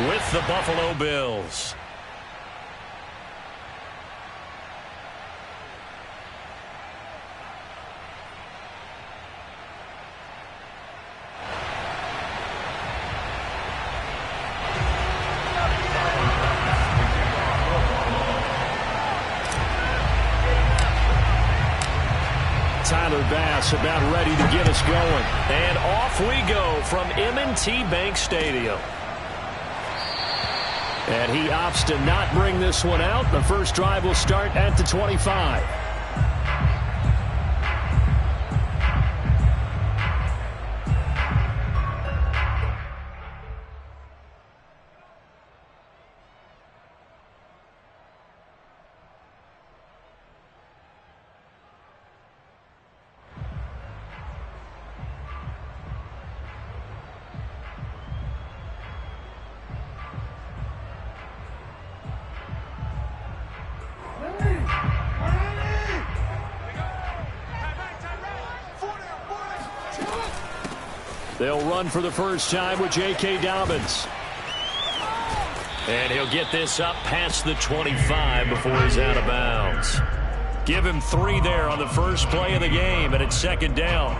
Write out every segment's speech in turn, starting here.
with the Buffalo Bills. Tyler Bass about ready to get us going. And off we go from M&T Bank Stadium. And he opts to not bring this one out. The first drive will start at the 25. They'll run for the first time with J.K. Dobbins. And he'll get this up past the 25 before he's out of bounds. Give him 3 there on the first play of the game, and it's second down.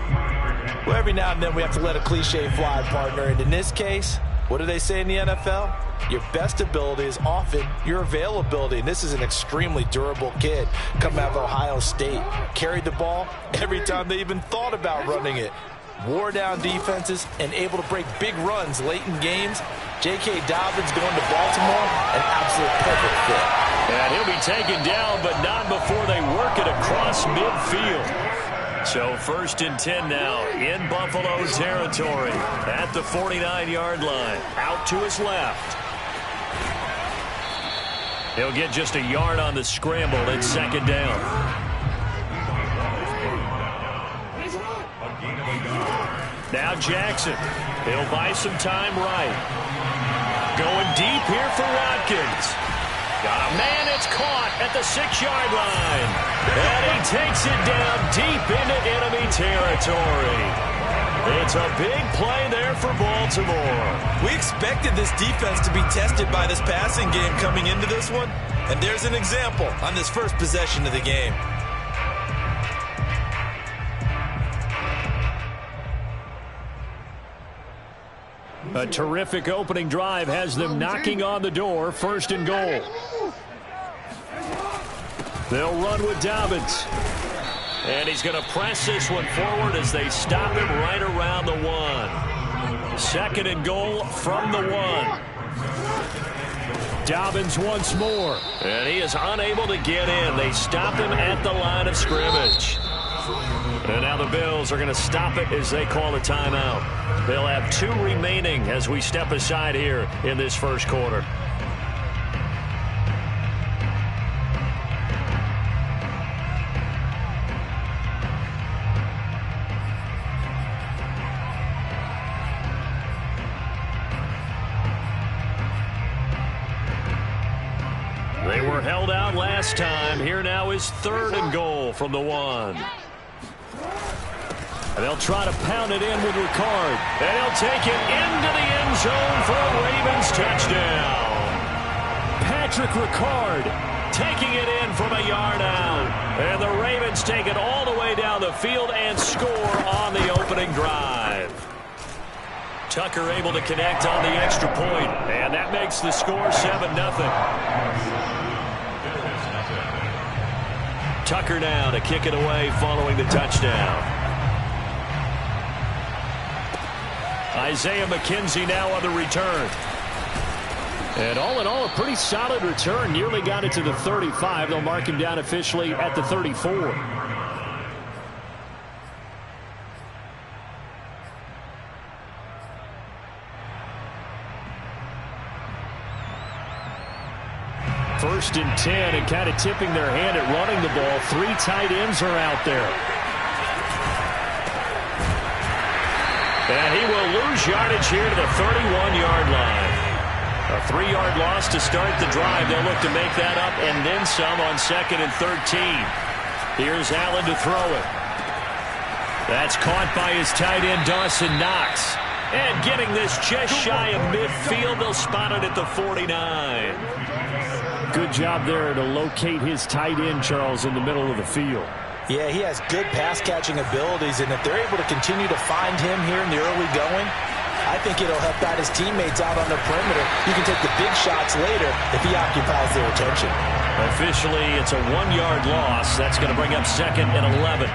Well, every now and then we have to let a cliche fly, partner. And in this case, what do they say in the NFL? Your best ability is often your availability. And this is an extremely durable kid coming out of Ohio State. Carried the ball every time they even thought about running it. Wore down defenses and able to break big runs late in games. J.K. Dobbins going to Baltimore, an absolute perfect fit. And he'll be taken down, but not before they work it across midfield. So first and 10 now in Buffalo territory at the 49-yard line. Out to his left. He'll get just a yard on the scramble. It's second down. Now Jackson. He'll buy some time right. Going deep here for Watkins. Got a man, it's caught at the 6-yard line. And he takes it down deep into enemy territory. It's a big play there for Baltimore. We expected this defense to be tested by this passing game coming into this one. And there's an example on this first possession of the game. A terrific opening drive has them knocking on the door. First and goal. They'll run with Dobbins. And he's going to press this one forward as they stop him right around the 1. Second and goal from the 1. Dobbins once more. And he is unable to get in. They stop him at the line of scrimmage. And now the Bills are going to stop it as they call a timeout. They'll have 2 remaining as we step aside here in this first quarter. They were held out last time. Here now is third and goal from the 1. And they'll try to pound it in with Ricard. And he'll take it into the end zone for a Ravens touchdown. Patrick Ricard taking it in from a yard out. And the Ravens take it all the way down the field and score on the opening drive. Tucker able to connect on the extra point. And that makes the score 7-0. Tucker now to kick it away following the touchdown. Isaiah McKenzie now on the return. And all in all, a pretty solid return. Nearly got it to the 35. They'll mark him down officially at the 34. First and 10, and kind of tipping their hand at running the ball. 3 tight ends are out there. And he will lose yardage here to the 31-yard line. A 3-yard loss to start the drive. They'll look to make that up and then some on 2nd and 13. Here's Allen to throw it. That's caught by his tight end, Dawson Knox. And getting this just shy of midfield, they'll spot it at the 49. Good job there to locate his tight end, Charles, in the middle of the field. Yeah, he has good pass-catching abilities, and if they're able to continue to find him here in the early going, I think it'll help out his teammates out on the perimeter. You can take the big shots later if he occupies their attention. Officially, it's a 1-yard loss. That's going to bring up 2nd and 11.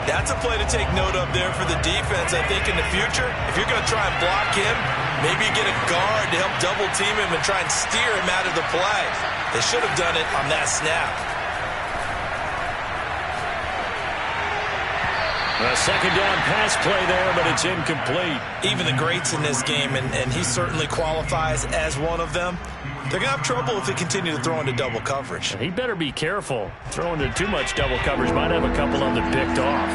That's a play to take note of there for the defense. I think in the future, if you're going to try and block him, maybe you get a guard to help double-team him and try and steer him out of the play. They should have done it on that snap. A second down pass play there, but it's incomplete. Even the greats in this game, and he certainly qualifies as one of them, they're going to have trouble if they continue to throw into double coverage. He better be careful. Throwing into too much double coverage might have a couple of them picked off.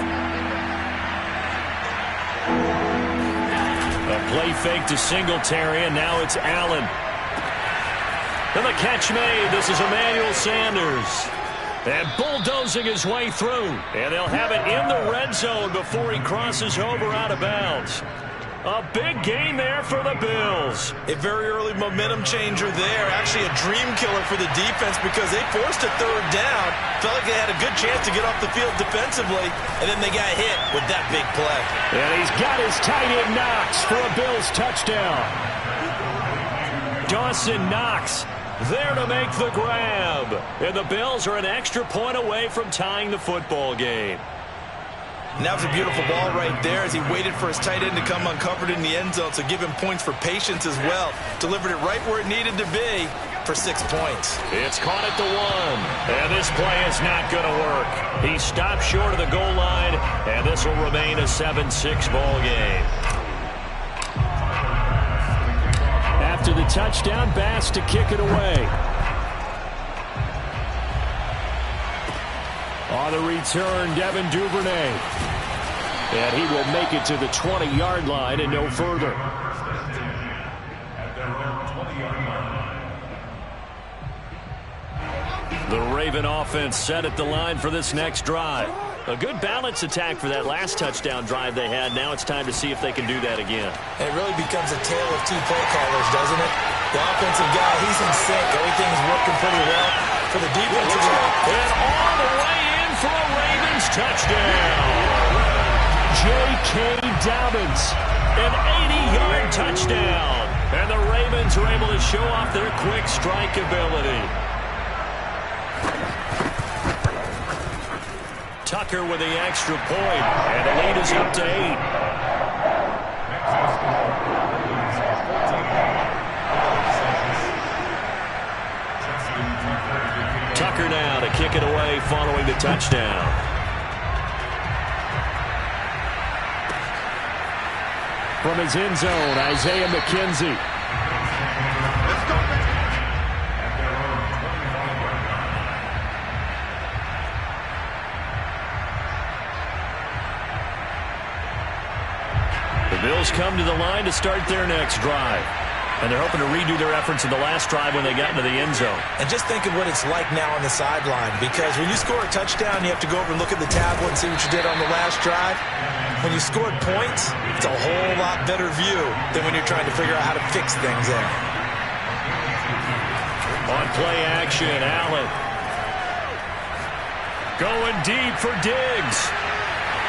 A play fake to Singletary, and now it's Allen. And the catch made. This is Emmanuel Sanders. And bulldozing his way through. And they'll have it in the red zone before he crosses over out of bounds. A big gain there for the Bills. A very early momentum changer there. Actually a dream killer for the defense because they forced a third down. Felt like they had a good chance to get off the field defensively. And then they got hit with that big play. And he's got his tight end Knox for a Bills touchdown. Dawson Knox there to make the grab. And the Bills are an extra point away from tying the football game. And that was a beautiful ball right there as he waited for his tight end to come uncovered in the end zone. So give him points for patience as well. Delivered it right where it needed to be for 6 points. It's caught at the 1. And this play is not going to work. He stopped short of the goal line. And this will remain a 7-6 ball game. After the touchdown, Bass to kick it away. On the return, Devin Duvernay. And he will make it to the 20-yard line and no further. The Raven offense set at the line for this next drive. A good balance attack for that last touchdown drive they had. Now it's time to see if they can do that again. It really becomes a tale of two play callers, doesn't it? The offensive guy, he's in sync. Everything's working pretty well. For the defensive guy. And all the way in for a Ravens touchdown. J.K. Dobbins. An 80-yard touchdown. And the Ravens are able to show off their quick strike ability. Tucker with the extra point, and the lead is up to 8. Tucker now to kick it away following the touchdown. From his end zone, Isaiah McKenzie. The Bills come to the line to start their next drive. And they're hoping to redo their efforts in the last drive when they got into the end zone. And just think of what it's like now on the sideline. Because when you score a touchdown, you have to go over and look at the tablet and see what you did on the last drive. When you scored points, it's a whole lot better view than when you're trying to figure out how to fix things there. On play action, Allen. Going deep for Diggs.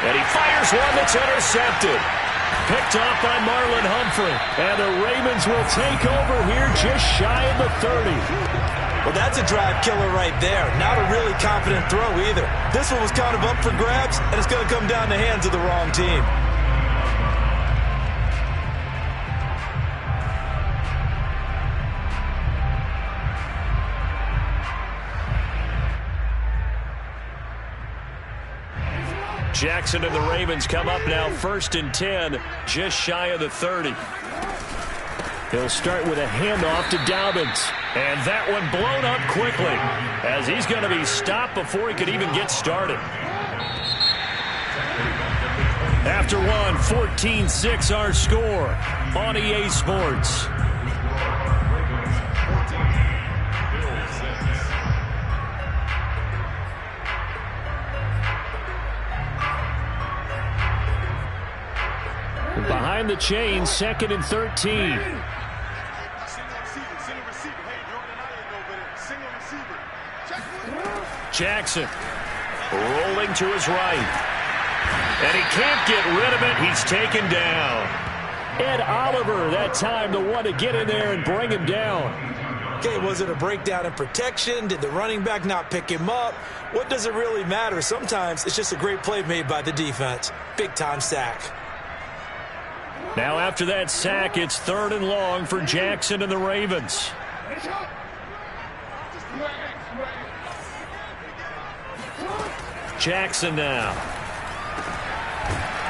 And he fires one that's intercepted. Picked off by Marlon Humphrey. And the Ravens will take over here just shy of the 30. Well, that's a drive killer right there. Not a really confident throw either. This one was kind of up for grabs, and it's going to come down the hands of the wrong team. Jackson and the Ravens come up now 1st and 10, just shy of the 30. He'll start with a handoff to Dobbins. And that one blown up quickly as he's going to be stopped before he could even get started. After one, 14-6 our score on EA Sports. Behind behind the chains, 2nd and 13. Jackson rolling to his right. And he can't get rid of it. He's taken down. Ed Oliver, that time the one to get in there and bring him down. Okay, was it a breakdown in protection? Did the running back not pick him up? What does it really matter? Sometimes it's just a great play made by the defense. Big-time sack. Now after that sack, it's 3rd and long for Jackson and the Ravens. Jackson now.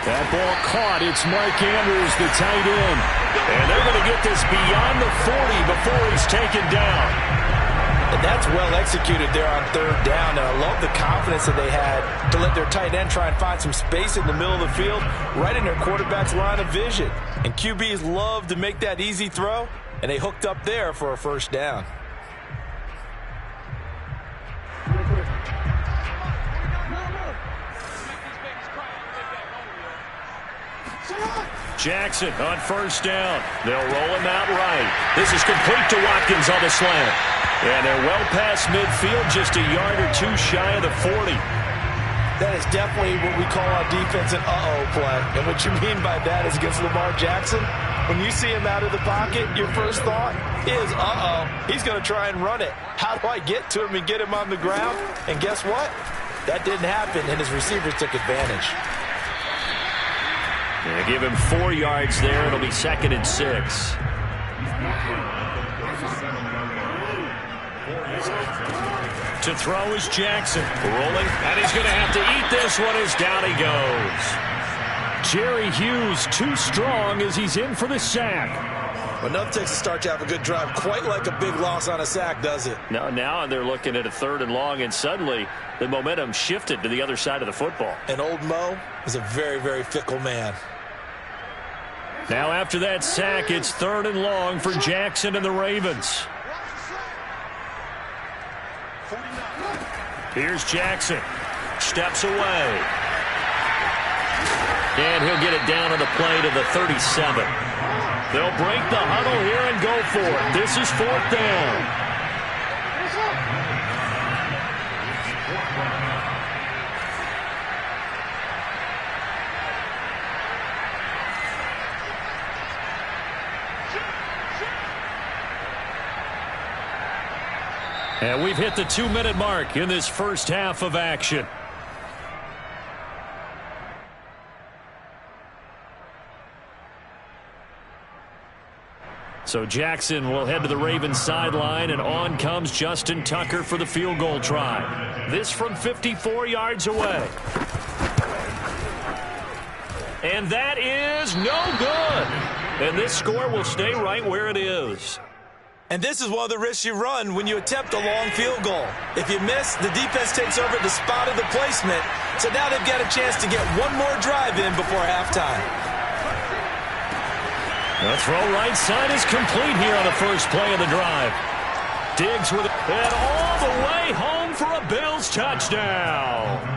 That ball caught. It's Mark Andrews, the tight end. And they're going to get this beyond the 40 before he's taken down. And that's well executed there on 3rd down. And I love the confidence that they had to let their tight end try and find some space in the middle of the field, right in their quarterback's line of vision. And QBs love to make that easy throw, and they hooked up there for a 1st down. Jackson on 1st down. They'll roll him out right. This is complete to Watkins on the slant. And they're well past midfield, just a yard or 2 shy of the 40. That is definitely what we call on defense an uh-oh play. And what you mean by that is against Lamar Jackson, when you see him out of the pocket, your first thought is, uh-oh, he's going to try and run it. How do I get to him and get him on the ground? And guess what? That didn't happen, and his receivers took advantage. They give him 4 yards there. It'll be 2nd and 6. To throw is Jackson. Rolling, and he's going to have to eat this one as down he goes. Jerry Hughes too strong as he's in for the sack. Well, nothing takes a start to have a good drive quite like a big loss on a sack, does it? Now they're looking at a 3rd and long, and suddenly the momentum shifted to the other side of the football. And old Mo is a very, very fickle man. Now after that sack, it's 3rd and long for Jackson and the Ravens. Here's Jackson. Steps away. And he'll get it down on the play to the 37. They'll break the huddle here and go for it. This is 4th down. And we've hit the 2-minute mark in this first half of action. So Jackson will head to the Ravens sideline, and on comes Justin Tucker for the field goal try. This from 54 yards away. And that is no good. And this score will stay right where it is. And this is one of the risks you run when you attempt a long field goal. If you miss, the defense takes over the spot of the placement. So now they've got a chance to get one more drive in before halftime. The throw right side is complete here on the first play of the drive. Diggs with it, and all the way home for a Bills touchdown.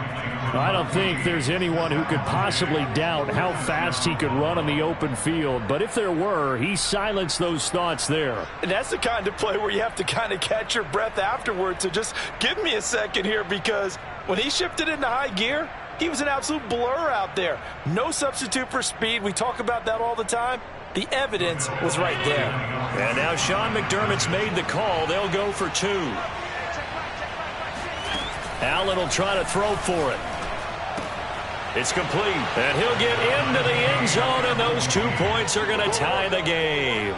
I don't think there's anyone who could possibly doubt how fast he could run on the open field. But if there were, he silenced those thoughts there. And that's the kind of play where you have to kind of catch your breath afterwards. So just give me a second here, because when he shifted into high gear, he was an absolute blur out there. No substitute for speed. We talk about that all the time. The evidence was right there. And now Sean McDermott's made the call. They'll go for 2. Allen will try to throw for it. It's complete, and he'll get into the end zone, and those 2 points are going to tie the game.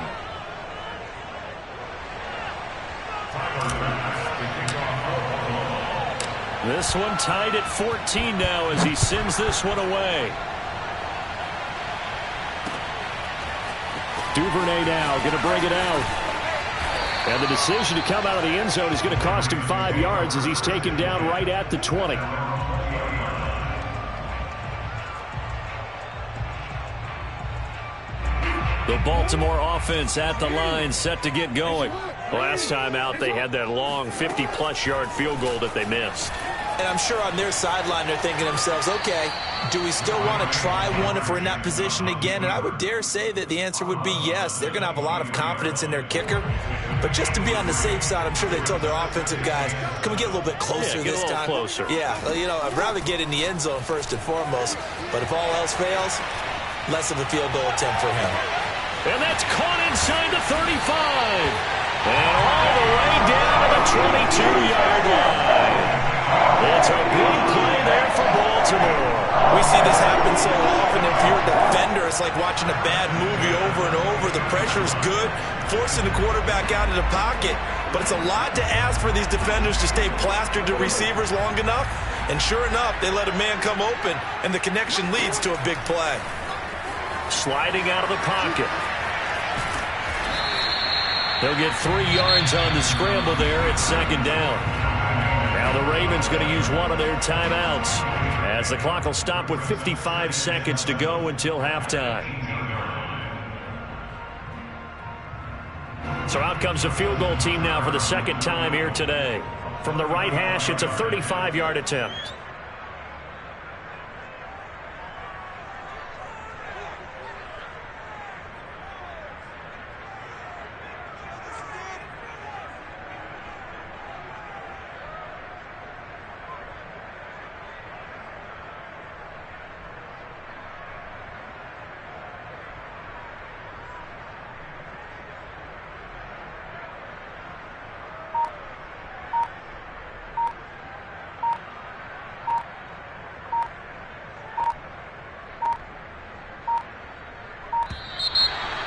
This one tied at 14 now as he sends this one away. Duvernay now going to bring it out. And the decision to come out of the end zone is going to cost him 5 yards as he's taken down right at the 20. The Baltimore offense at the line, set to get going. Last time out, they had that long 50-plus yard field goal that they missed. And I'm sure on their sideline they're thinking to themselves, okay, do we still want to try one if we're in that position again? And I would dare say that the answer would be yes. They're going to have a lot of confidence in their kicker. But just to be on the safe side, I'm sure they told their offensive guys, can we get a little bit closer this time? Closer. Yeah, you know, I'd rather get in the end zone first and foremost. But if all else fails, less of a field goal attempt for him. And that's caught inside the 35. And all the way down to the 22-yard line. It's a big play there for Baltimore. We see this happen so often. If you're a defender, it's like watching a bad movie over and over. The pressure's good, forcing the quarterback out of the pocket. But it's a lot to ask for these defenders to stay plastered to receivers long enough. And sure enough, they let a man come open, and the connection leads to a big play. Sliding out of the pocket. They'll get 3 yards on the scramble there at second down. Now the Ravens going to use one of their timeouts as the clock will stop with 55 seconds to go until halftime. So out comes the field goal team now for the second time here today. From the right hash, it's a 35-yard attempt.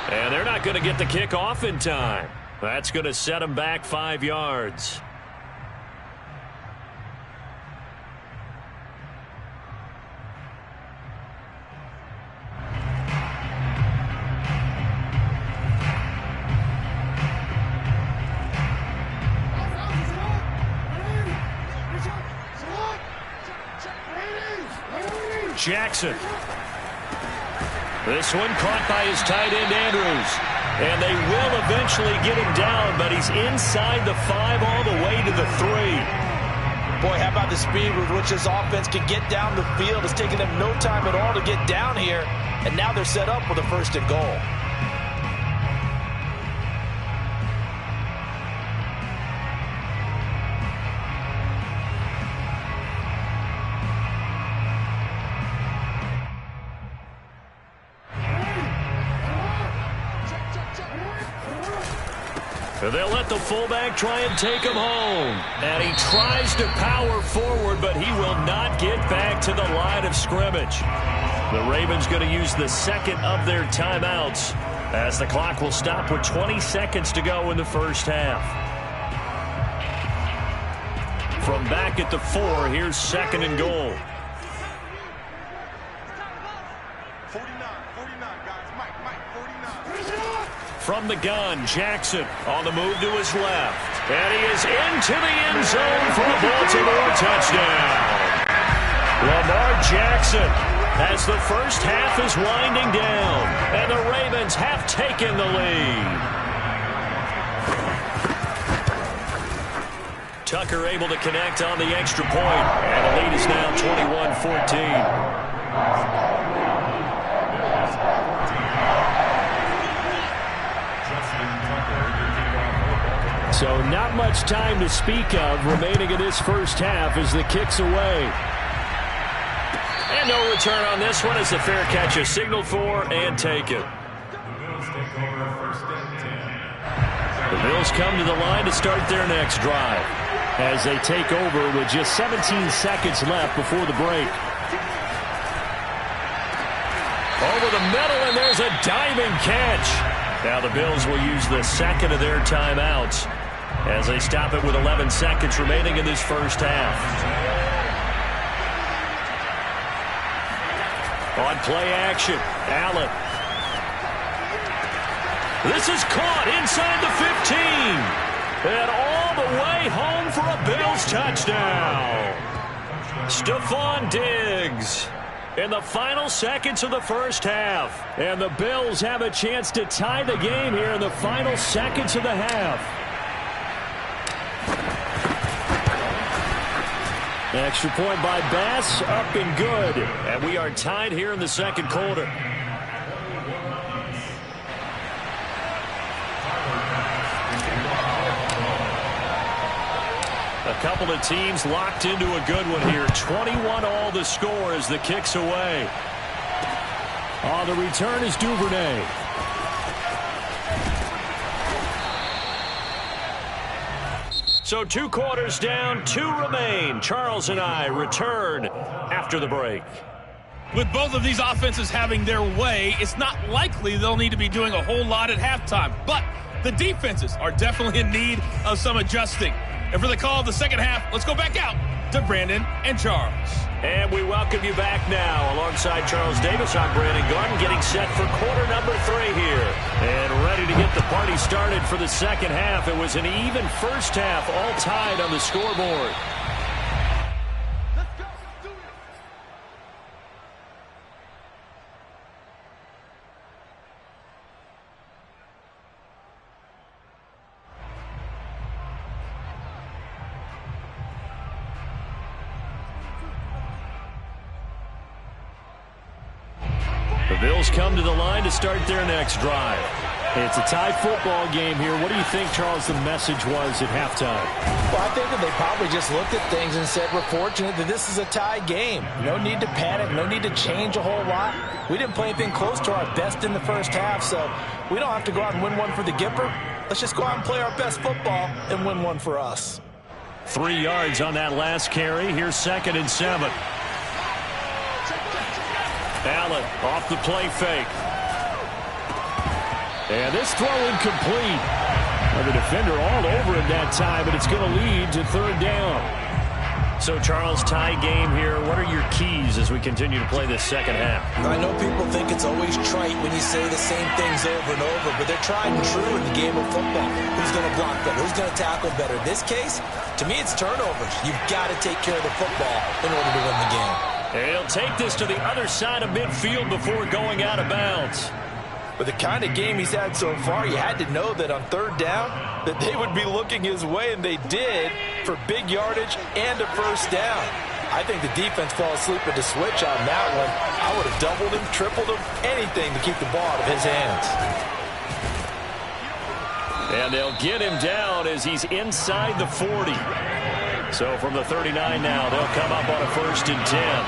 And they're not going to get the kick off in time. That's going to set them back 5 yards. Jackson. This one caught by his tight end, Andrews. And they will eventually get him down, but he's inside the 5 all the way to the 3. Boy, how about the speed with which this offense can get down the field? It's taken them no time at all to get down here, and now they're set up with a 1st and goal. They'll let the fullback try and take him home. And he tries to power forward, but he will not get back to the line of scrimmage. The Ravens going to use the second of their timeouts as the clock will stop with 20 seconds to go in the first half. From back at the 4, here's 2nd and goal. 49, guys. Mike, 49. From the gun, Jackson on the move to his left. And he is into the end zone for a Baltimore touchdown. Lamar Jackson, as the first half is winding down, and the Ravens have taken the lead. Tucker able to connect on the extra point, and the lead is now 21-14. So not much time to speak of remaining in this first half as the kick's away. And no return on this one as the fair catch is signaled for and taken. The Bills come to the line to start their next drive as they take over with just 17 seconds left before the break. Over the middle, and there's a diving catch. Now the Bills will use the second of their timeouts as they stop it with 11 seconds remaining in this first half. On play action, Allen. This is caught inside the 15. And all the way home for a Bills touchdown. Stephon Diggs in the final seconds of the first half. And the Bills have a chance to tie the game here in the final seconds of the half. Extra point by Bass, up and good. And we are tied here in the second quarter. A couple of teams locked into a good one here. 21-all the score as the kick's away. On the return is Duvernay. So 2 quarters down, 2 remain. Charles and I return after the break. With both of these offenses having their way, it's not likely they'll need to be doing a whole lot at halftime. But the defenses are definitely in need of some adjusting. And for the call of the second half, let's go back out to Brandon and Charles. And we welcome you back now. Alongside Charles Davis, I'm Brandon Garden, getting set for quarter number 3 here. And ready to get the party started for the second half. It was an even first half, all tied on the scoreboard. The Bills come to the line to start their next drive. It's a tie football game here. What do you think, Charles, the message was at halftime? Well, I think that they probably just looked at things and said, we're fortunate that this is a tie game. No need to panic. No need to change a whole lot. We didn't play anything close to our best in the first half, so we don't have to go out and win one for the Gipper. Let's just go out and play our best football and win one for us. 3 yards on that last carry. Here's 2nd and 7. Allen off the play fake. And this throw incomplete. Well, the defender all over it that time, but it's going to lead to 3rd down. So, Charles, tie game here. What are your keys as we continue to play this second half? I know people think it's always trite when you say the same things over and over, but they're tried and true in the game of football. Who's going to block better? Who's going to tackle better? In this case, to me, it's turnovers. You've got to take care of the football in order to win the game. He'll take this to the other side of midfield before going out of bounds. With the kind of game he's had so far, you had to know that on 3rd down that they would be looking his way, and they did, for big yardage and a 1st down. I think the defense fell asleep at the switch on that one. I would have doubled him, tripled him, anything to keep the ball out of his hands. And they'll get him down as he's inside the 40. So from the 39 now, they'll come up on a 1st and 10.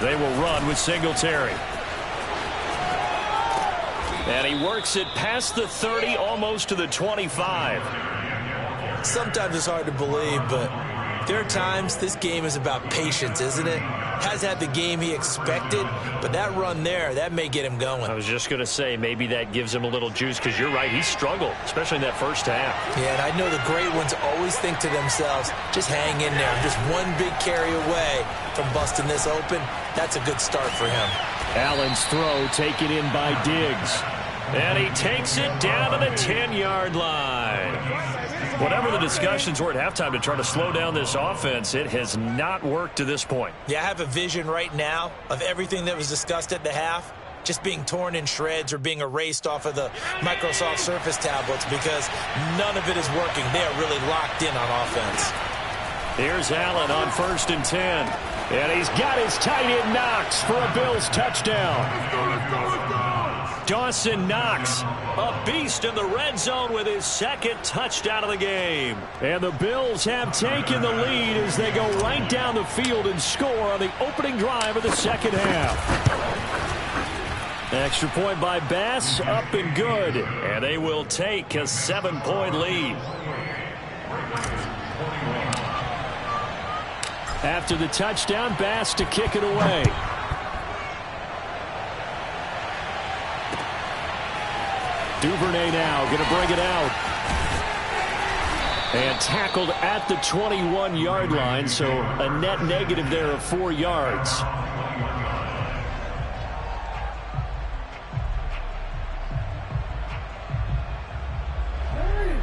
They will run with Singletary. And he works it past the 30, almost to the 25. Sometimes it's hard to believe, but there are times this game is about patience, isn't it? Has had the game he expected, but that run there, that may get him going. I was just going to say, maybe that gives him a little juice, because you're right, he struggled, especially in that first half. Yeah, and I know the great ones always think to themselves, just hang in there. Just one big carry away from busting this open. That's a good start for him. Allen's throw taken in by Diggs. And he takes it down to the 10-yard line. Whatever the discussions were at halftime to try to slow down this offense, it has not worked to this point. Yeah, I have a vision right now of everything that was discussed at the half just being torn in shreds or being erased off of the Microsoft Surface tablets, because none of it is working. They are really locked in on offense. Here's Allen on 1st and 10. And he's got his tight end Knox for a Bills touchdown. Dawson Knox, a beast in the red zone with his 2nd touchdown of the game. And the Bills have taken the lead as they go right down the field and score on the opening drive of the second half. Extra point by Bass, up and good. And they will take a 7-point lead. After the touchdown, Bass to kick it away. Duvernay now going to bring it out. And tackled at the 21-yard line, so a net negative there of 4 yards.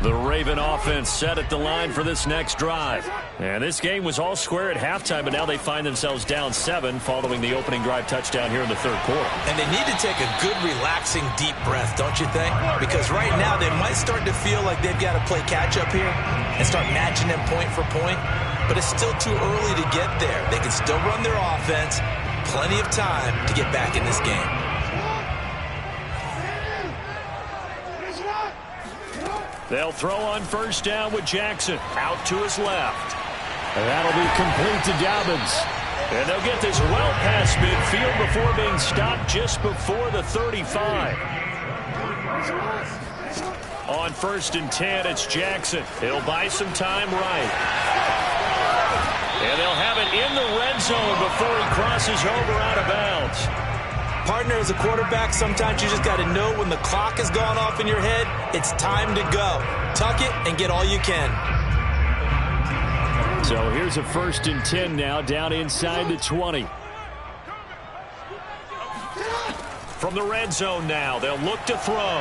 The Raven offense set at the line for this next drive. And this game was all square at halftime, but now they find themselves down 7 following the opening drive touchdown here in the third quarter. And they need to take a good, relaxing, deep breath, don't you think? Because right now they might start to feel like they've got to play catch-up here and start matching them point for point. But it's still too early to get there. They can still run their offense. Plenty of time to get back in this game. They'll throw on first down with Jackson out to his left. And that'll be complete to Dobbins. And they'll get this well past midfield before being stopped just before the 35. On 1st and 10, it's Jackson. He'll buy some time right. And they'll have it in the red zone before he crosses over out of bounds. Partner, as a quarterback, sometimes you just got to know when the clock has gone off in your head, it's time to go. Tuck it and get all you can. So here's a 1st and 10 now, down inside the 20. From the red zone now, they'll look to throw.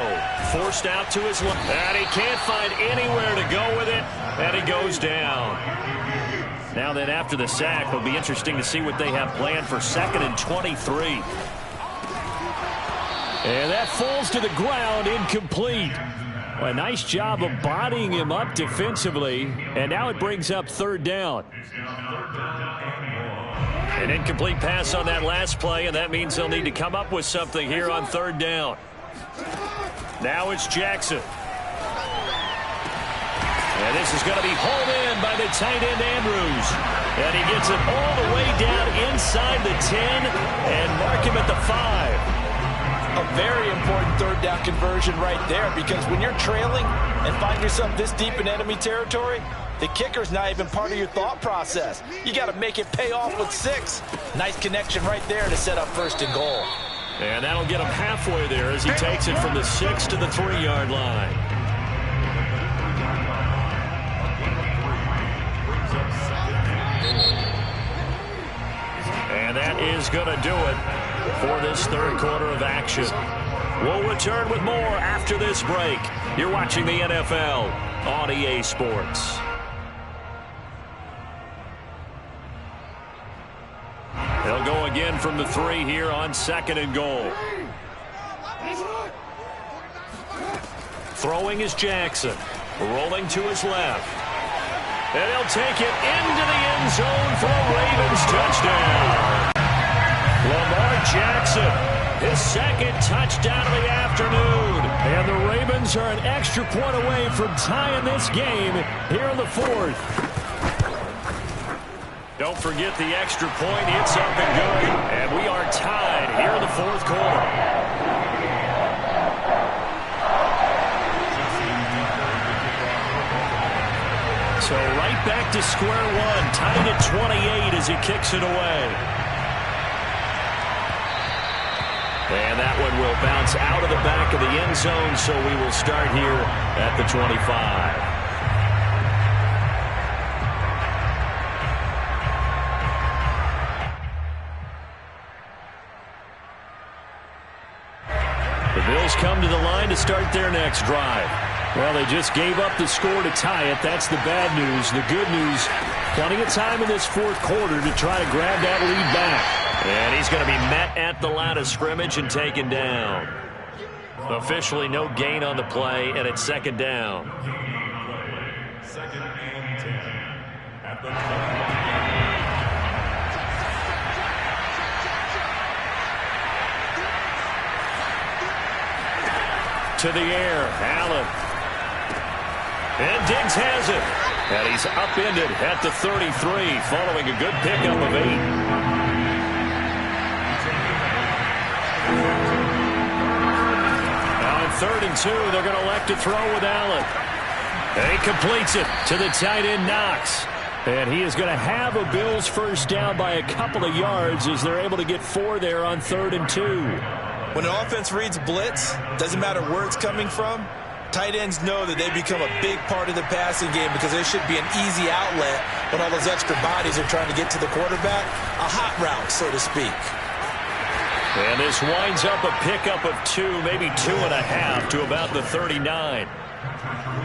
Forced out to his left. And he can't find anywhere to go with it, and he goes down. Now then, after the sack, it'll be interesting to see what they have planned for 2nd and 23. And that falls to the ground, incomplete. A nice job of bodying him up defensively. And now it brings up 3rd down. An incomplete pass on that last play, and that means they'll need to come up with something here on 3rd down. Now it's Jackson. And this is going to be hauled in by the tight end Andrews. And he gets it all the way down inside the 10 and mark him at the 5. A very important 3rd down conversion right there, because when you're trailing and find yourself this deep in enemy territory, the kicker's not even part of your thought process. You got to make it pay off with 6. Nice connection right there to set up 1st and goal. And that'll get him halfway there as he takes it from the 6 to the 3-yard line. And that is going to do it for this 3rd quarter of action. We'll return with more after this break. You're watching the NFL on EA Sports. They'll go again from the 3 here on 2nd and goal. Throwing is Jackson. Rolling to his left. And he'll take it into the end zone for a Ravens touchdown. Lamar Jackson, his 2nd touchdown of the afternoon. And the Ravens are an extra point away from tying this game here in the 4th. Don't forget the extra point. It's up and good. And we are tied here in the 4th quarter. So right back to square one, tied at 28 as he kicks it away. And that one will bounce out of the back of the end zone, so we will start here at the 25. The Bills come to the line to start their next drive. Well, they just gave up the score to tie it. That's the bad news. The good news, plenty of time in this 4th quarter to try to grab that lead back. And he's going to be met at the line of scrimmage and taken down. Officially no gain on the play, and it's 2nd down. 2nd and 10. At the to the air, Allen. And Diggs has it. And he's upended at the 33 following a good pickup of 8. Now on 3rd and 2, they're going to elect to throw with Allen. And he completes it to the tight end Knox. And he is going to have a Bills first down by a couple of yards as they're able to get 4 there on 3rd and 2. When an offense reads blitz, doesn't matter where it's coming from, tight ends know that they become a big part of the passing game because there should be an easy outlet when all those extra bodies are trying to get to the quarterback. A hot route, so to speak. And this winds up a pickup of 2, maybe 2.5 to about the 39.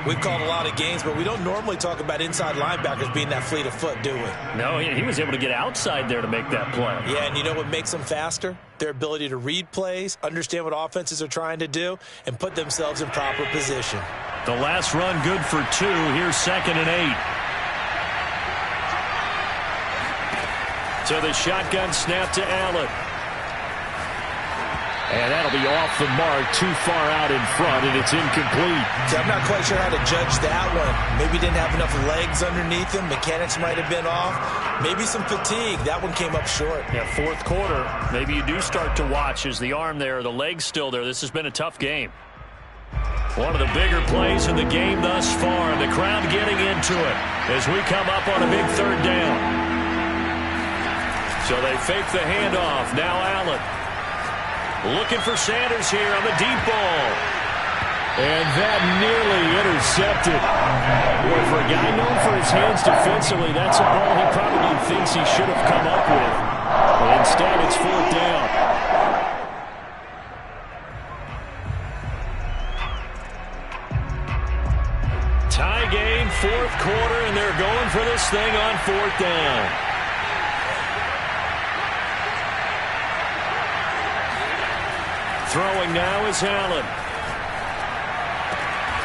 We've called a lot of games, but we don't normally talk about inside linebackers being that fleet of foot, do we? No, he was able to get outside there to make that play. Yeah, and you know what makes them faster? Their ability to read plays, understand what offenses are trying to do, and put themselves in proper position. The last run good for 2. Here's 2nd and 8. So the shotgun snap to Allen. And that'll be off the mark, too far out in front, and it's incomplete. See, I'm not quite sure how to judge that one. Maybe didn't have enough legs underneath him. Mechanics might have been off. Maybe some fatigue. That one came up short. Yeah, 4th quarter. Maybe you do start to watch as the arm there, the leg's still there. This has been a tough game. One of the bigger plays in the game thus far, and the crowd getting into it as we come up on a big 3rd down. So they fake the handoff. Now Allen. Looking for Sanders here on the deep ball. And that nearly intercepted. Well, for a guy known for his hands defensively, that's a ball he probably thinks he should have come up with. But instead, it's 4th down. Tie game, 4th quarter, and they're going for this thing on 4th down. Throwing now is Allen.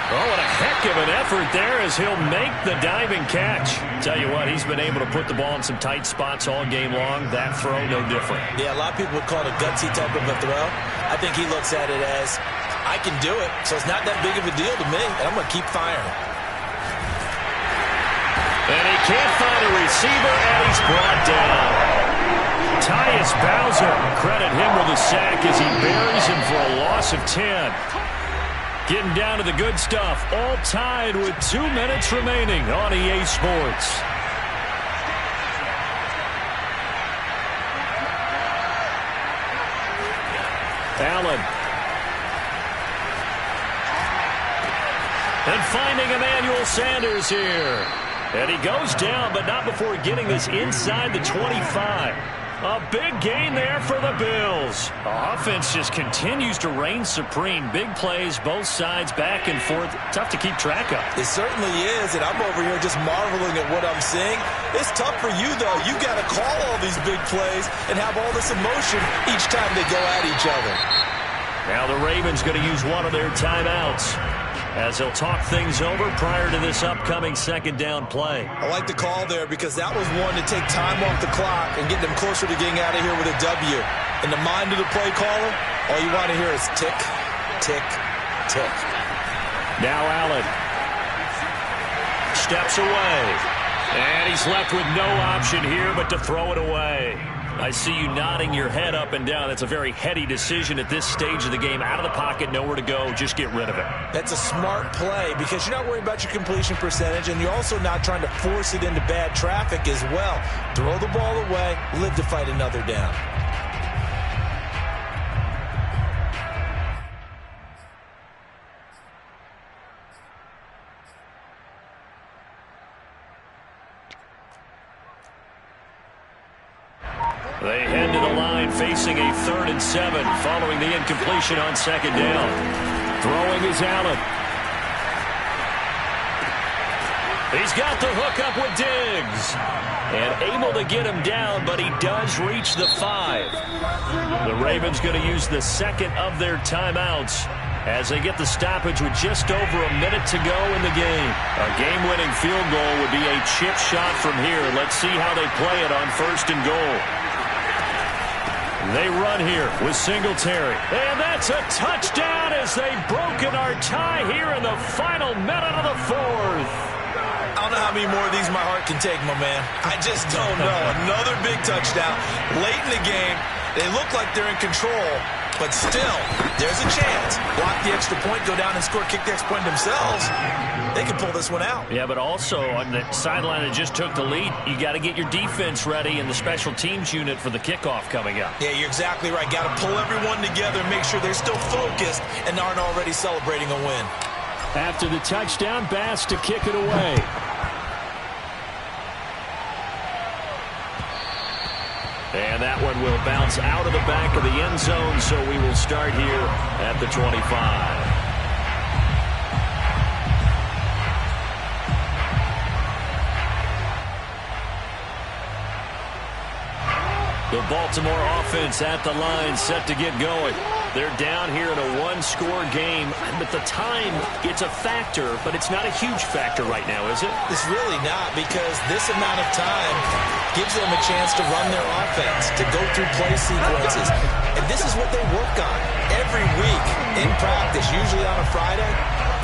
Oh, what a heck of an effort there as he'll make the diving catch. Tell you what, he's been able to put the ball in some tight spots all game long. That throw, no different. Yeah, a lot of people would call it a gutsy type of a throw. I think he looks at it as, I can do it, so it's not that big of a deal to me, and I'm going to keep firing. And he can't find a receiver, and he's brought down. Tyus Bowser, credit him with a sack as he buries him for a loss of 10. Getting down to the good stuff, all tied with 2 minutes remaining on EA Sports. Allen. And finding Emmanuel Sanders here. And he goes down, but not before getting this inside the 25. A big gain there for the Bills. Offense just continues to reign supreme. Big plays, both sides, back and forth. Tough to keep track of. It certainly is, and I'm over here just marveling at what I'm seeing. It's tough for you, though. You got to call all these big plays and have all this emotion each time they go at each other. Now the Ravens going to use one of their timeouts as they'll talk things over prior to this upcoming 2nd down play. I like the call there because that was one to take time off the clock and get them closer to getting out of here with a W. In the mind of the play caller, all you want to hear is tick, tick, tick. Now Allen steps away. And he's left with no option here but to throw it away. I see you nodding your head up and down. That's a very heady decision at this stage of the game. Out of the pocket, nowhere to go. Just get rid of it. That's a smart play because you're not worried about your completion percentage, and you're also not trying to force it into bad traffic as well. Throw the ball away, live to fight another down. They head to the line facing a 3rd and 7 following the incompletion on 2nd down. Throwing is Allen. He's got the hook up with Diggs. And able to get him down, but he does reach the 5. The Ravens going to use the 2nd of their timeouts as they get the stoppage with just over a minute to go in the game. A game-winning field goal would be a chip shot from here. Let's see how they play it on 1st and goal. They run here with Singletary. And that's a touchdown as they've broken our tie here in the final minute of the 4th. I don't know how many more of these my heart can take, my man. I just don't know. Another big touchdown. Late in the game, they look like they're in control, but still, there's a chance. Block the extra point, go down and score, kick the extra point themselves. They can pull this one out. Yeah, but also on the sideline that just took the lead, you got to get your defense ready and the special teams unit for the kickoff coming up. Yeah, you're exactly right. Got to pull everyone together and make sure they're still focused and aren't already celebrating a win. After the touchdown, Bass to kick it away. And that one will bounce out of the back of the end zone, so we will start here at the 25. The Baltimore offense at the line, set to get going. They're down here in a one-score game. But the time, it's a factor, but it's not a huge factor right now, is it? It's really not, because this amount of time gives them a chance to run their offense, to go through play sequences. And this is what they work on every week in practice, usually on a Friday.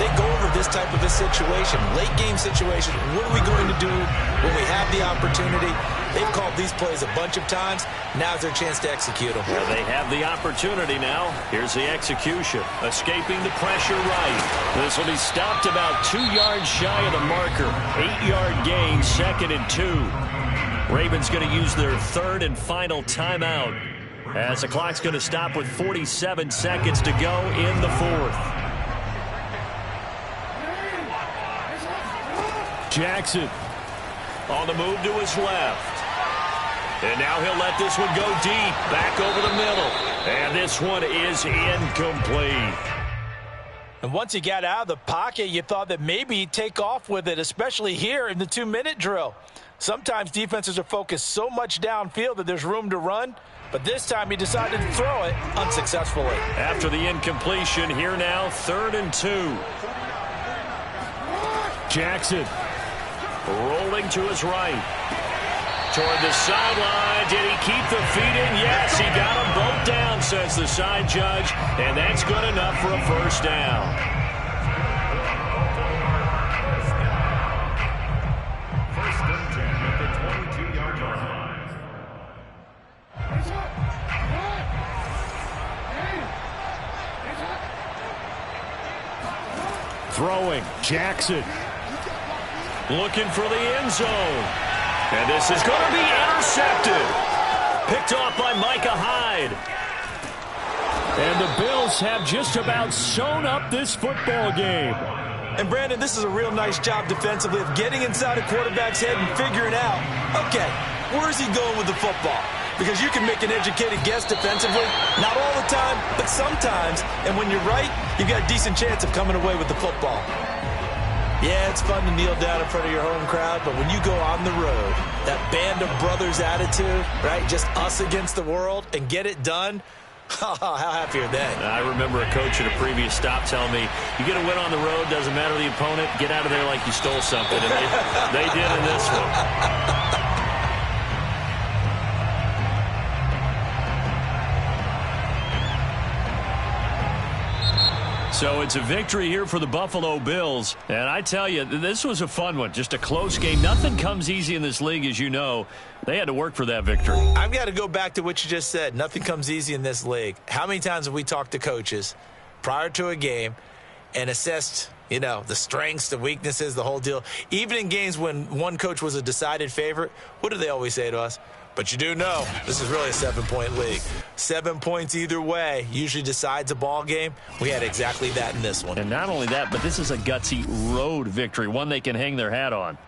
They go over this type of a situation, late-game situation. What are we going to do when we have the opportunity? They've called these plays a bunch of times. Now's their chance to execute them. Well, they have the opportunity now. Here's the execution. Escaping the pressure right. This will be stopped about 2 yards shy of the marker. 8-yard gain, 2nd and 2. Ravens going to use their third and final timeout, as the clock's going to stop with 47 seconds to go in the fourth. Jackson on the move to his left. And now he'll let this one go deep, back over the middle. And this one is incomplete. And once he got out of the pocket, you thought that maybe he'd take off with it, especially here in the 2-minute drill. Sometimes defenses are focused so much downfield that there's room to run. But this time he decided to throw it unsuccessfully. After the incompletion, here now, 3rd and 2. Jackson rolling to his right. Toward the sideline. Did he keep the feet in? Yes, he got them both down, says the side judge. And that's good enough for a first down. First and 10 at the 22-yard line. Throwing, Jackson. Looking for the end zone. And this is going to be intercepted. Picked off by Micah Hyde. And the Bills have just about sewn up this football game. And Brandon, this is a real nice job defensively of getting inside a quarterback's head and figuring out, okay, where's he going with the football? Because you can make an educated guess defensively, not all the time, but sometimes. And when you're right, you've got a decent chance of coming away with the football. Yeah, it's fun to kneel down in front of your home crowd, but when you go on the road, that band of brothers attitude, right, just us against the world, and get it done, how happy are they? I remember a coach at a previous stop telling me, you get a win on the road, doesn't matter the opponent, get out of there like you stole something. And they did in this one. So it's a victory here for the Buffalo Bills. And I tell you, this was a fun one. Just a close game. Nothing comes easy in this league, as you know. They had to work for that victory. I've got to go back to what you just said. Nothing comes easy in this league. How many times have we talked to coaches prior to a game and assessed, you know, the strengths, the weaknesses, the whole deal? Even in games when one coach was a decided favorite, what do they always say to us? But you do know this is really a 7-point league. 7 points either way usually decides a ball game. We had exactly that in this one. And not only that, but this is a gutsy road victory, one they can hang their hat on.